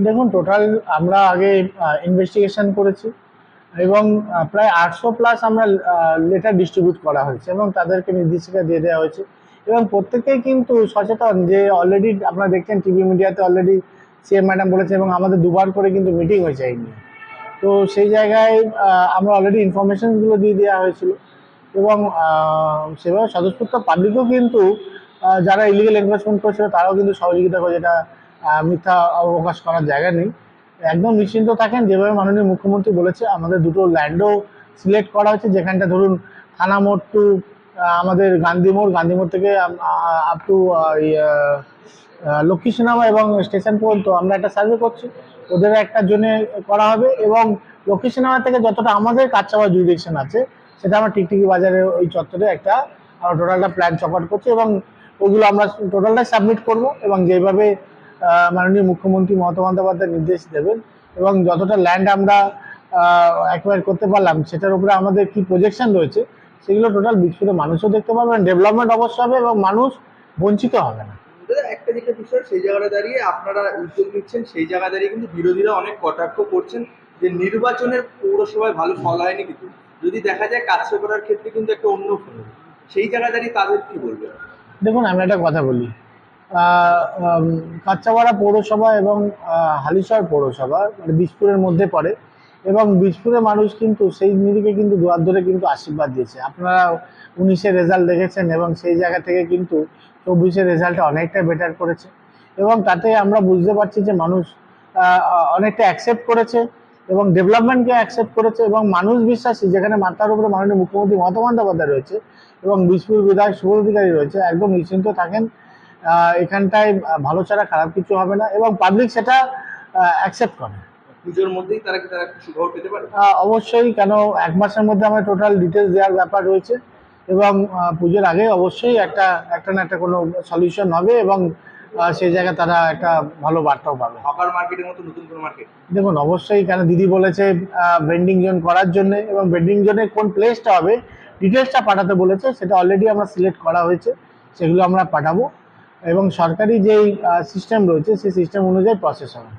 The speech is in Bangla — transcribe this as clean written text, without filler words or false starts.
দেখুন, টোটাল আমরা আগে ইনভেস্টিগেশন করেছি এবং প্রায় 800+ আমরা লেটার ডিস্ট্রিবিউট করা হয়েছে এবং তাদেরকে নির্দেশিকা দিয়ে দেওয়া হয়েছে এবং প্রত্যেকেই কিন্তু সচেতন যে অলরেডি আপনারা দেখছেন টিভি মিডিয়াতে অলরেডি সিএম ম্যাডাম বলেছে এবং আমাদের দুবার করে কিন্তু মিটিং হয়েছে এই নিয়ে। তো সেই জায়গায় আমরা অলরেডি ইনফরমেশনগুলো দিয়ে দেওয়া হয়েছিল এবং সেভাবে স্বতঃস্ফূর্ত পাবলিকও কিন্তু যারা ইলিগেল এনফোর্সমেন্ট করছিল তারাও কিন্তু সহযোগিতা করে, যেটা মিথ্যা অবকাশ করার জায়গা নেই। একদম নিশ্চিন্ত থাকেন, যেভাবে মাননীয় মুখ্যমন্ত্রী বলেছে আমাদের দুটো ল্যান্ডও সিলেক্ট করা হয়েছে, যেখানটা ধরুন থানা মোড় টু আমাদের গান্ধী মোড় থেকে আপ টু লক্ষ্মী সিনেমা এবং স্টেশন পর্যন্ত আমরা একটা সার্ভে করছি, ওদের একটা জোনে করা হবে এবং লক্ষ্মী সিনেমা থেকে যতটা আমাদের কাছাওয়া জুরিডিকশন আছে সেটা আমরা টিকটিকি বাজারের ওই চত্বরে একটা টোটালটা প্ল্যান চপাট করছি এবং ওগুলো আমরা টোটালটাই সাবমিট করব এবং যেভাবে মাননীয় মুখ্যমন্ত্রী মমতা বন্দ্যোপাধ্যায় নির্দেশ দেবেন এবং যতটা ল্যান্ড আমরা অ্যাকোয়ার করতে পারলাম সেটার উপরে আমাদের কি প্রজেকশন রয়েছে সেগুলো টোটাল বীজপুরের মানুষও দেখতে পারবেন, ডেভেলপমেন্ট অবশ্যই হবে এবং মানুষ বঞ্চিত হবে না। একটা যেটা বিষয়, সেই জায়গাটা দাঁড়িয়ে আপনারা উদ্যোগ নিচ্ছেন, সেই জায়গা দাঁড়িয়ে কিন্তু বিরোধীরা অনেক কটাক্ষ করছেন যে নির্বাচনের পৌরসভায় ভালো ফল হয়নি, কিন্তু যদি দেখা যায় কাজ করার ক্ষেত্রে কিন্তু একটা অন্য ফল, সেই জায়গা দাঁড়িয়ে তাদের কি বলবে? দেখুন, আমি একটা কথা বলি, কাচ্চাপাড়া পৌরসভা এবং হালিশহর পৌরসভা মানে বীজপুরের মধ্যে পড়ে এবং বীজপুরের মানুষ কিন্তু সেই নিরিখে কিন্তু দুয়ার ধরে কিন্তু আশীর্বাদ দিয়েছে। আপনারা 19-এর রেজাল্ট দেখেছেন এবং সেই জায়গা থেকে কিন্তু 24-এর রেজাল্টটা অনেকটা বেটার করেছে এবং তাতে আমরা বুঝতে পারছি যে মানুষ অনেকটা অ্যাকসেপ্ট করেছে এবং ডেভেলপমেন্টকে অ্যাকসেপ্ট করেছে এবং মানুষ বিশ্বাসী, যেখানে মাথার উপরে মাননীয় মুখ্যমন্ত্রী মমতা বন্দ্যোপাধ্যায় রয়েছে এবং বীজপুর বিধায়ক শুভেন্দু অধিকারী রয়েছে, একদম নিশ্চিন্ত থাকেন, এখানটায় ভালো ছাড়া খারাপ কিছু হবে না এবং পাবলিক সেটা অ্যাকসেপ্ট করে। পুজোর মধ্যেই তারা একটা সুখবর পেতে পারে? অবশ্যই, কেন 1 মাসের মধ্যে আমার টোটাল ডিটেলস দেওয়ার ব্যাপার রয়েছে এবং পুজোর আগে অবশ্যই একটা না একটা কোনো সলিউশন হবে এবং সেই জায়গায় তারা একটা ভালো বার্তাও পাবে। হকার মার্কেটের মতো নতুন কোনো মার্কেট? দেখুন, অবশ্যই, কেন দিদি বলেছে ভেন্ডিং জোন করার জন্য এবং ভেন্ডিং জোনে কোন প্লেসটা হবে ডিটেলসটা পাঠাতে বলেছে, সেটা অলরেডি আমরা সিলেক্ট করা হয়েছে, সেগুলো আমরা পাঠাবো এবং সরকারি যেই সিস্টেম রয়েছে সেই সিস্টেম অনুযায়ী প্রসেস হবে।